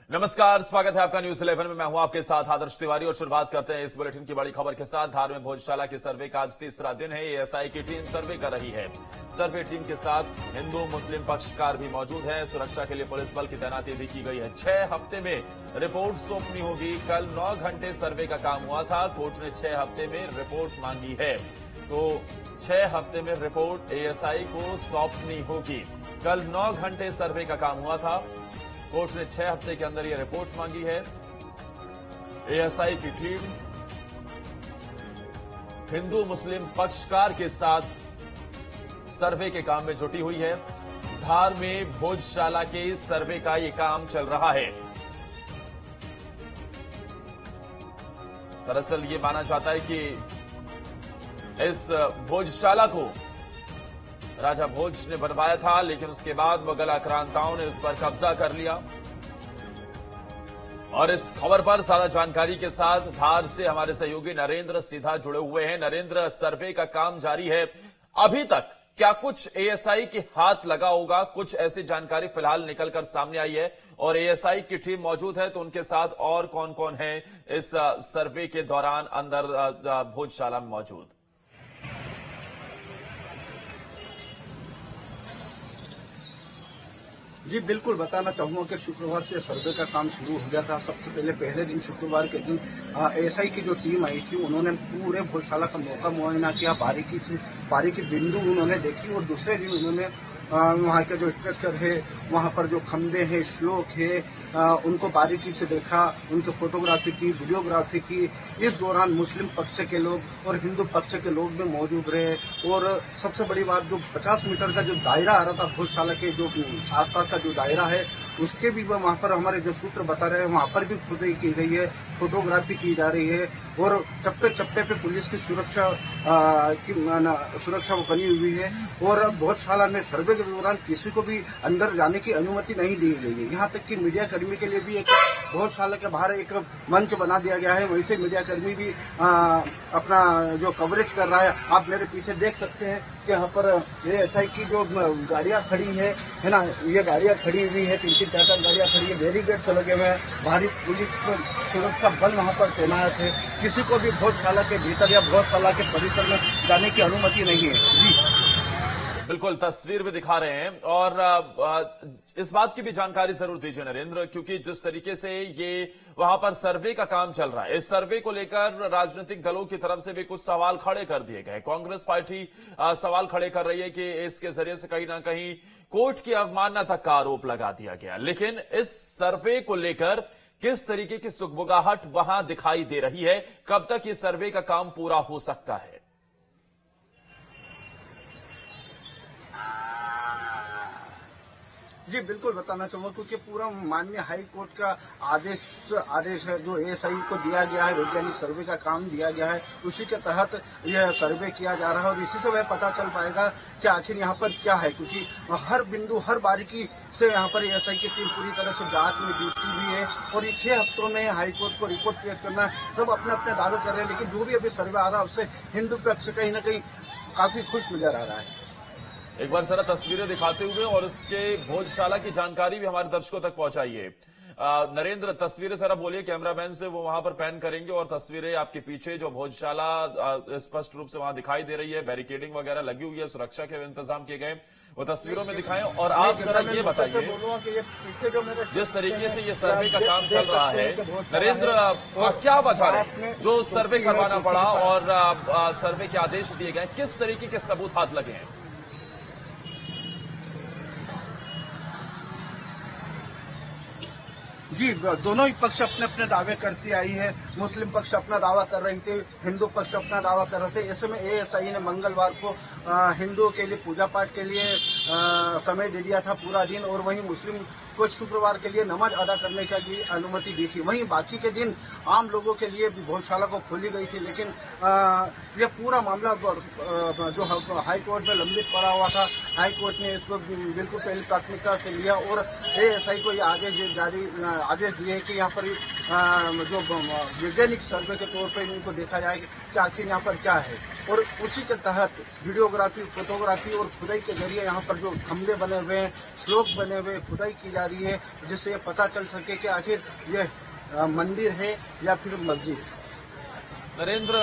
नमस्कार, स्वागत है आपका न्यूज 11 में। मैं हूं आपके साथ आदर्श तिवारी और शुरुआत करते हैं इस बुलेटिन की बड़ी खबर के साथ। धार में भोजशाला के सर्वे का आज तीसरा दिन है। एएसआई की टीम सर्वे कर रही है। सर्वे टीम के साथ हिंदू मुस्लिम पक्षकार भी मौजूद है। सुरक्षा के लिए पुलिस बल की तैनाती भी की गई है। 6 हफ्ते में रिपोर्ट सौंपनी होगी। कल 9 घंटे सर्वे का काम हुआ था। कोर्ट ने 6 हफ्ते में रिपोर्ट मांगी है, तो 6 हफ्ते में रिपोर्ट एएसआई को सौंपनी होगी। कल 9 घंटे सर्वे का काम हुआ था। कोर्ट ने 6 हफ्ते के अंदर यह रिपोर्ट मांगी है। एएसआई की टीम हिंदू मुस्लिम पक्षकार के साथ सर्वे के काम में जुटी हुई है। धार में भोजशाला के सर्वे का यह काम चल रहा है। दरअसल ये माना जाता है कि इस भोजशाला को राजा भोज ने बनवाया था, लेकिन उसके बाद मुगल आक्रांताओं ने उस पर कब्जा कर लिया। और इस खबर पर ज्यादा जानकारी के साथ धार से हमारे सहयोगी नरेंद्र सीधा जुड़े हुए हैं। नरेंद्र, सर्वे का काम जारी है। अभी तक क्या कुछ एएसआई के हाथ लगा होगा? कुछ ऐसी जानकारी फिलहाल निकलकर सामने आई है और एएसआई की टीम मौजूद है, तो उनके साथ और कौन कौन है इस सर्वे के दौरान अंदर भोजशाला में मौजूद? जी बिल्कुल, बताना चाहूंगा कि शुक्रवार से सर्वे का काम शुरू हो गया था। सबसे पहले दिन शुक्रवार के दिन एएसआई की जो टीम आई थी, उन्होंने पूरे भोजशाला का मौका मुआयना किया, बारीकी बिंदु उन्होंने देखी। और दूसरे दिन उन्होंने वहाँ का जो स्ट्रक्चर है, वहाँ पर जो खंबे हैं, श्लोक है, उनको बारीकी से देखा, उनकी फोटोग्राफी की, वीडियोग्राफी की। इस दौरान मुस्लिम पक्ष के लोग और हिंदू पक्ष के लोग भी मौजूद रहे। और सबसे बड़ी बात, जो 50 मीटर का जो दायरा आ रहा था भोजशाला के जो आसपास का जो दायरा है, उसके भी वहाँ पर हमारे जो सूत्र बता रहे हैं, वहाँ पर भी खुदाई की गई है, फोटोग्राफी की जा रही है। और चप्पे चप्पे पे पुलिस की सुरक्षा वो बनी हुई है। और भोजशाला में सर्वे के दौरान किसी को भी अंदर जाने की अनुमति नहीं दी गई है। यहाँ तक कि मीडिया कर्मी के लिए भी एक भोजशाला के बाहर एक मंच बना दिया गया है। वहीं से मीडिया कर्मी भी अपना जो कवरेज कर रहा है। आप मेरे पीछे देख सकते हैं कि यहाँ पर एएसआई की जो गाड़ियाँ खड़ी है ना, ये गाड़ियाँ खड़ी हुई है, 3-4 गाड़ियाँ खड़ी है, बैरिकेड लगे हुए हैं, भारी पुलिस सुरक्षा बल वहाँ पर तैनात है। किसी को भी भोजशाला के भीतर या भोजशाला के परिसर में जाने की अनुमति नहीं है। जी बिल्कुल, तस्वीर भी दिखा रहे हैं। और इस बात की भी जानकारी जरूर दीजिए नरेंद्र, क्योंकि जिस तरीके से ये वहां पर सर्वे का काम चल रहा है, इस सर्वे को लेकर राजनीतिक दलों की तरफ से भी कुछ सवाल खड़े कर दिए गए। कांग्रेस पार्टी सवाल खड़े कर रही है कि इसके जरिए से कहीं ना कहीं कोर्ट की अवमानना तक का आरोप लगा दिया गया। लेकिन इस सर्वे को लेकर किस तरीके की सुगबुगाहट वहां दिखाई दे रही है? कब तक ये सर्वे का काम पूरा हो सकता है? जी बिल्कुल, बताना चाहूंगा, क्योंकि पूरा माननीय हाई कोर्ट का आदेश है जो एएसआई को दिया गया है, वैज्ञानिक सर्वे का काम दिया गया है, उसी के तहत यह सर्वे किया जा रहा है। और इसी से वह पता चल पाएगा कि आखिर यहाँ पर क्या है, क्योंकि हर बिंदु, हर बारीकी से यहाँ पर एएसआई की टीम पूरी तरह से जांच में जुटी हुई है। और ये 6 हफ्तों में हाईकोर्ट को रिपोर्ट पेश करना, सब अपने अपने दावे कर रहे हैं। लेकिन जो भी अभी सर्वे आ रहा है, उससे हिंदू पक्ष कहीं न कहीं काफी खुश नजर आ रहा है। एक बार जरा तस्वीरें दिखाते हुए और इसके भोजशाला की जानकारी भी हमारे दर्शकों तक पहुंचाइए। नरेंद्र, तस्वीरें जरा बोलिए, कैमरामैन से वो वहां पर पैन करेंगे और तस्वीरें आपके पीछे जो भोजशाला स्पष्ट रूप से वहां दिखाई दे रही है, बैरिकेडिंग वगैरह लगी हुई है, सुरक्षा के इंतजाम किए गए, वो तस्वीरों में दिखाएं। और आप जरा ये बताइए, जिस तरीके से ये सर्वे का काम चल रहा है नरेंद्र, क्या वजह है जो सर्वे करवाना पड़ा और सर्वे के आदेश दिए गए, किस तरीके के सबूत हाथ लगे हैं? जी, दोनों ही पक्ष अपने अपने दावे करती आई है। मुस्लिम पक्ष अपना दावा कर रही थी, हिंदू पक्ष अपना दावा कर रहे थे। ऐसे में एएसआई ने मंगलवार को हिंदुओं के लिए पूजा पाठ के लिए समय दे दिया था पूरा दिन, और वहीं मुस्लिम को शुक्रवार के लिए नमाज अदा करने की अनुमति दी थी। वहीं बाकी के दिन आम लोगों के लिए भी भोजशाला को खोली गई थी। लेकिन यह पूरा मामला जो हाई कोर्ट में लंबित पड़ा हुआ था, हाई कोर्ट ने इसको बिल्कुल पहली प्राथमिकता से लिया और एएसआई को यह आदेश दिए कि यहाँ पर जो वैज्ञानिक सर्वे के तौर पर इनको देखा जाए कि आखिर यहाँ पर क्या है। और उसी के तहत वीडियोग्राफी, फोटोग्राफी और खुदाई के जरिए यहाँ पर जो खंभे बने हुए हैं, श्लोक बने हुए, खुदाई की जा रही है, जिससे ये पता चल सके कि आखिर ये मंदिर है या फिर मस्जिद। नरेंद्र,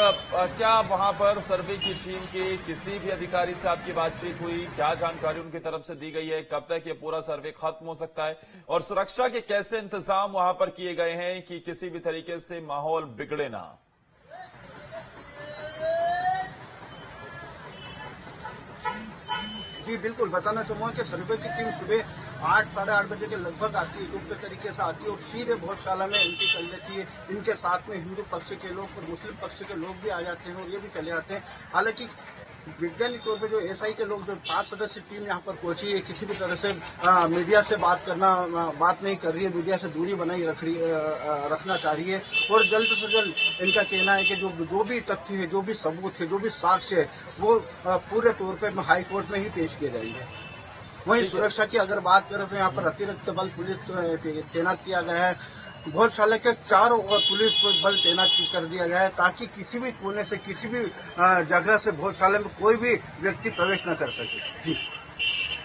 क्या वहां पर सर्वे की टीम के किसी भी अधिकारी से आपकी बातचीत हुई? क्या जानकारी उनकी तरफ से दी गई है? कब तक ये पूरा सर्वे खत्म हो सकता है? और सुरक्षा के कैसे इंतजाम वहां पर किए गए हैं कि किसी भी तरीके से माहौल बिगड़े ना? जी बिल्कुल, बताना चाहूंगा कि सर्वे की टीम सुबह 8 साढ़े 8 बजे के लगभग आती है, गुप्त तरीके से आती है और सीधे भोजशाला में एंट्री कर लेती है। इनके साथ में हिंदू पक्ष के लोग और मुस्लिम पक्ष के लोग भी आ जाते हैं और ये भी चले जाते हैं। हालांकि वैज्ञानिक तौर पे जो एसआई के लोग, जो 5 सदस्यीय टीम यहाँ पर पहुंची है, किसी भी तरह से मीडिया से बात नहीं कर रही है, मीडिया से दूरी बनाई रखना चाह रही है और जल्द से जल्द इनका कहना है कि जो भी तथ्य है, जो भी सबूत है, जो भी साक्ष्य है, वो पूरे तौर पर हाई कोर्ट में ही पेश किए जाएंगे। वहीं सुरक्षा की अगर बात करें तो यहाँ पर अतिरिक्त बल पुलिस तैनात किया गया है। भोजशाला के चारों ओर पुलिस बल तैनात कर दिया गया है ताकि किसी भी कोने से, किसी भी जगह से भोजशाला में कोई भी व्यक्ति प्रवेश न कर सके। जी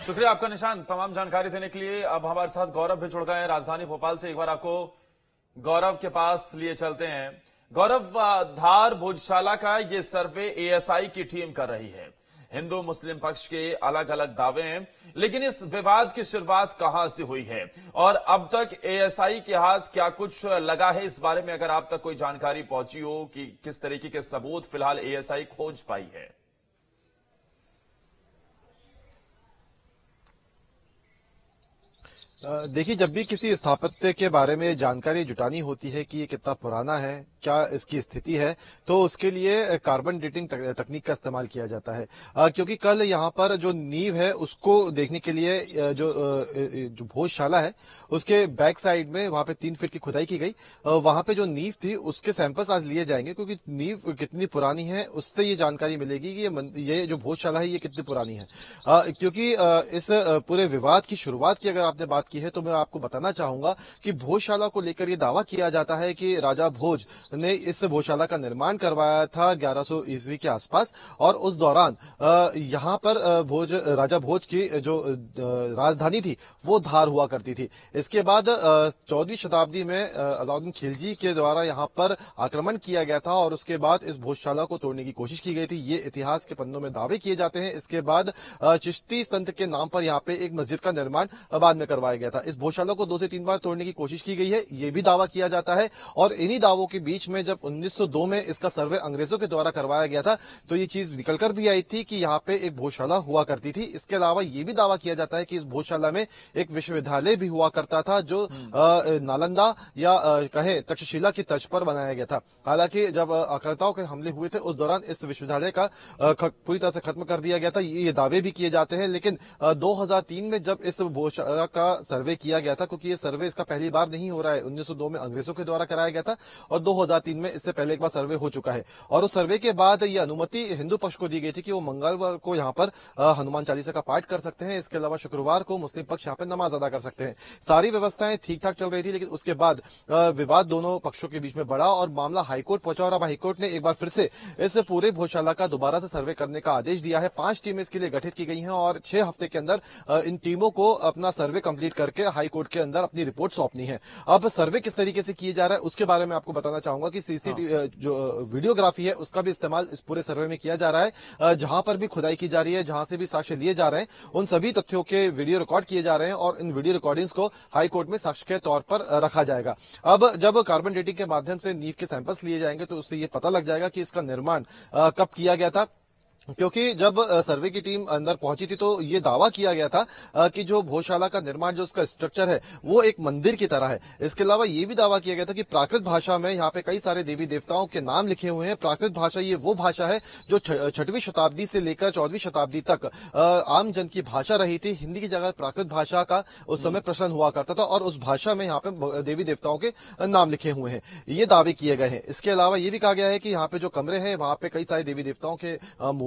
शुक्रिया आपका निशान, तमाम जानकारी देने के लिए। अब हमारे साथ गौरव भी जुड़ गए हैं राजधानी भोपाल से। एक बार आपको गौरव के पास लिए चलते हैं। गौरव, धार भोजशाला का ये सर्वे एएसआई की टीम कर रही है। हिंदू मुस्लिम पक्ष के अलग अलग दावे हैं, लेकिन इस विवाद की शुरुआत कहां से हुई है और अब तक एएसआई के हाथ क्या कुछ लगा है? इस बारे में अगर आप तक कोई जानकारी पहुंची हो कि किस तरीके के सबूत फिलहाल एएसआई खोज पाई है। देखिए, जब भी किसी स्थापत्य के बारे में जानकारी जुटानी होती है कि ये कितना पुराना है, क्या इसकी स्थिति है, तो उसके लिए कार्बन डेटिंग तकनीक का इस्तेमाल किया जाता है। क्योंकि कल यहाँ पर जो नींव है उसको देखने के लिए जो भोजशाला है उसके बैक साइड में वहां पे 3 फीट की खुदाई की गई। वहां पे जो नींव थी उसके सैंपल्स आज लिए जाएंगे, क्योंकि नींव कितनी पुरानी है उससे ये जानकारी मिलेगी कि ये जो भोजशाला है ये कितनी पुरानी है। क्योंकि इस पूरे विवाद की शुरुआत की अगर आपने बात की है तो मैं आपको बताना चाहूंगा कि भोजशाला को लेकर ये दावा किया जाता है कि राजा भोज ने इस भोजशाला का निर्माण करवाया था 1100 ईस्वी के आसपास, और उस दौरान यहाँ पर राजा भोज की जो राजधानी थी वो धार हुआ करती थी। इसके बाद 14वीं शताब्दी में अलाउद्दीन खिलजी के द्वारा यहाँ पर आक्रमण किया गया था और उसके बाद इस भोजशाला को तोड़ने की कोशिश की गई थी। ये इतिहास के पन्नों में दावे किए जाते हैं। इसके बाद चिश्ती संत के नाम पर यहाँ पे एक मस्जिद का निर्माण बाद में करवाया गया था। इस भोजशाला को 2 से 3 बार तोड़ने की कोशिश की गई है, ये भी दावा किया जाता है। और इन्हीं दावों के बीच में जब 1902 में इसका सर्वे अंग्रेजों के द्वारा करवाया गया था तो ये चीज निकलकर भी आई थी कि यहाँ पे एक भोजशाला हुआ करती थी। इसके अलावा ये भी दावा किया जाता है कि इस भोजशाला में एक विश्वविद्यालय भी हुआ करता था जो नालंदा या कहे तक्षशिला की तर्ज पर बनाया गया था। हालांकि जब आक्रांताओं के हमले हुए थे उस दौरान इस विश्वविद्यालय का पूरी तरह से खत्म कर दिया गया था। ये दावे भी किए जाते हैं। लेकिन 2003 में जब इस भोजशाला का सर्वे किया गया था, क्योंकि ये सर्वे इसका पहली बार नहीं हो रहा है, 1902 में अंग्रेजों के द्वारा कराया गया था और 2003 में इससे पहले एक बार सर्वे हो चुका है। और उस सर्वे के बाद ये अनुमति हिंदू पक्ष को दी गई थी कि वो मंगलवार को यहाँ पर हनुमान चालीसा का पाठ कर सकते हैं। इसके अलावा शुक्रवार को मुस्लिम पक्ष यहाँ पर नमाज अदा कर सकते हैं। सारी व्यवस्थाएं ठीक ठाक चल रही थी, लेकिन उसके बाद विवाद दोनों पक्षों के बीच में बढ़ा और मामला हाईकोर्ट पहुंचा और अब हाईकोर्ट ने एक बार फिर से इस पूरे भोजशाला का दोबारा से सर्वे करने का आदेश दिया है। 5 टीमें इसके लिए गठित की गई हैं और 6 हफ्ते के अंदर इन टीमों को अपना सर्वे कंप्लीट करके हाईकोर्ट के अंदर अपनी रिपोर्ट सौंपनी है। अब सर्वे किस तरीके से किया जा रहा है उसके बारे में आपको बताना चाहूंगा कि सीसीटीवी जो वीडियोग्राफी है उसका भी इस्तेमाल इस पूरे सर्वे में किया जा रहा है। जहां पर भी खुदाई की जा रही है, जहां से भी साक्ष्य लिए जा रहे हैं, उन सभी तथ्यों के वीडियो रिकॉर्ड किए जा रहे हैं और इन वीडियो रिकॉर्डिंग्स को हाईकोर्ट में साक्ष्य के तौर पर रखा जाएगा। अब जब कार्बन डेटिंग के माध्यम से नींव के सैंपल्स लिए जाएंगे तो उससे ये पता लग जाएगा कि इसका निर्माण कब किया गया था। क्योंकि जब सर्वे की टीम अंदर पहुंची थी तो ये दावा किया गया था कि जो भोजशाला का निर्माण, जो उसका स्ट्रक्चर है वो एक मंदिर की तरह है। इसके अलावा ये भी दावा किया गया था कि प्राकृत भाषा में यहाँ पे कई सारे देवी देवताओं के नाम लिखे हुए हैं। प्राकृत भाषा ये वो भाषा है जो 6वीं शताब्दी से लेकर 14वीं शताब्दी तक आम जन की भाषा रही थी। हिंदी की जगह प्राकृत भाषा का उस समय प्रचलन हुआ करता था और उस भाषा में यहाँ पे देवी देवताओं के नाम लिखे हुए हैं, ये दावे किए गए हैं। इसके अलावा ये भी कहा गया है कि यहाँ पे जो कमरे हैं वहां पे कई सारे देवी देवताओं के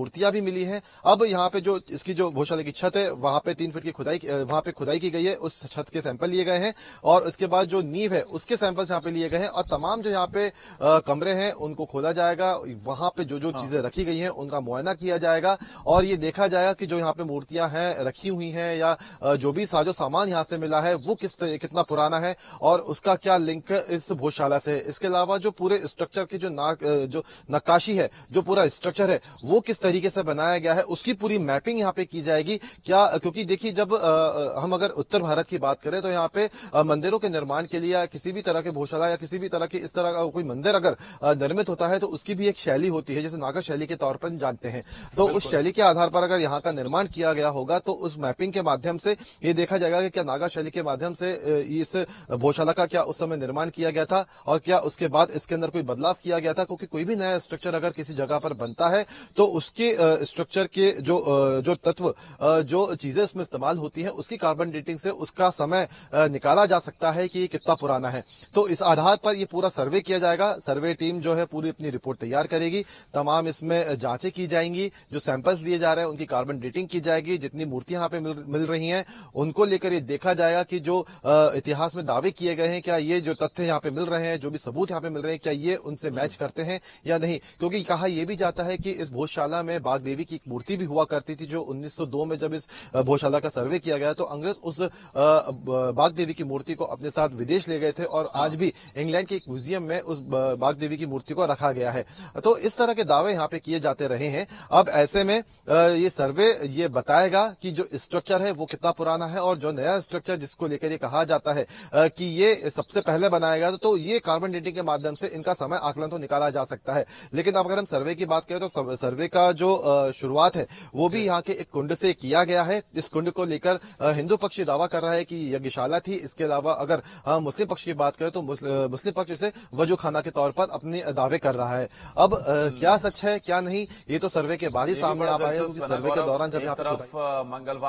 मूर्तियां भी मिली हैं। अब यहाँ पे जो इसकी जो भोजशाला की छत है वहां पे 3 फीट की खुदाई वहां पे खुदाई की गई है, उस छत के सैंपल लिए गए हैं और उसके बाद जो नींव है उसके सैंपल्स यहाँ पे लिए गए हैं और तमाम जो यहाँ पे कमरे हैं उनको खोला जाएगा। वहां पे जो जो चीजें रखी गई हैं उनका मुआयना किया जाएगा और ये देखा जाएगा कि जो यहाँ पे मूर्तियां हैं रखी हुई हैं या जो भी साजो सामान यहाँ से मिला है वो कितना पुराना है और उसका क्या लिंक इस भोजशाला से है। इसके अलावा जो पूरे स्ट्रक्चर की जो नक्काशी है, जो पूरा स्ट्रक्चर है वो किस तरीके से बनाया गया है उसकी पूरी मैपिंग यहाँ पे की जाएगी। क्या क्योंकि देखिए जब हम अगर उत्तर भारत की बात करें तो यहाँ पे मंदिरों के निर्माण के लिए या किसी भी तरह के भोजशाला या किसी भी तरह की इस तरह का कोई मंदिर अगर निर्मित होता है तो उसकी भी एक शैली होती है, जैसे नागर शैली के तौर पर जानते हैं। तो उस शैली के आधार पर अगर यहाँ का निर्माण किया गया होगा तो उस मैपिंग के माध्यम से ये देखा जाएगा कि क्या नागा शैली के माध्यम से इस भोजशाला का क्या उस समय निर्माण किया गया था और क्या उसके बाद इसके अंदर कोई बदलाव किया गया था। क्योंकि कोई भी नया स्ट्रक्चर अगर किसी जगह पर बनता है तो उसके स्ट्रक्चर के जो तत्व जो चीजें उसमें इस्तेमाल होती है उसकी कार्बन डेटिंग से उसका समय निकाला जा सकता है कि ये कितना पुराना है। तो इस आधार पर ये पूरा सर्वे किया जाएगा। सर्वे टीम जो है पूरी अपनी रिपोर्ट तैयार करेगी, तमाम इसमें जांचें की जाएंगी, जो सैंपल्स लिए जा रहे हैं उनकी कार्बन डेटिंग की जाएगी, जितनी मूर्तियां यहाँ पे मिल रही हैं उनको लेकर ये देखा जाएगा कि जो इतिहास में दावे किए गए हैं क्या ये जो तथ्य यहाँ पे मिल रहे हैं, जो भी सबूत यहाँ पे मिल रहे हैं, क्या ये उनसे मैच करते हैं या नहीं। क्योंकि कहा यह भी जाता है कि इस भोजशाला में बाग देवी की एक मूर्ति भी हुआ करती थी, जो 1902 में जब इस भोजशाला का सर्वे किया गया तो अंग्रेज उस बाग देवी की मूर्ति को अपने साथ विदेश ले गए थे और आज भी इंग्लैंड के एक म्यूजियम में उस बाग देवी की मूर्ति को रखा गया है। तो इस तरह के दावे यहाँ पे किए जाते रहे हैं। अब ऐसे में ये सर्वे ये बताएगा कि जो स्ट्रक्चर है वो कितना पुराना है और जो नया स्ट्रक्चर जिसको लेकर ये कहा जाता है कि ये सबसे पहले बनाया गया तो ये कार्बन डेटिंग के माध्यम से इनका समय आकलन तो निकाला जा सकता है। लेकिन अब अगर हम सर्वे की बात करें तो सर्वे का जो शुरुआत है वो भी यहाँ के एक कुंड से किया गया है। इस कुंड को लेकर हिंदू पक्ष दावा कर रहा है कि यज्ञशाला थी। इसके अलावा अगर हम मुस्लिम पक्ष की बात करें तो मुस्लिम पक्ष इसे वजू खाना के तौर पर अपने दावे कर रहा है। अब क्या सच है क्या नहीं ये तो सर्वे के बाद ही सामने आ पाएगा, क्योंकि सर्वे के दौरान जब तरफ मंगलवार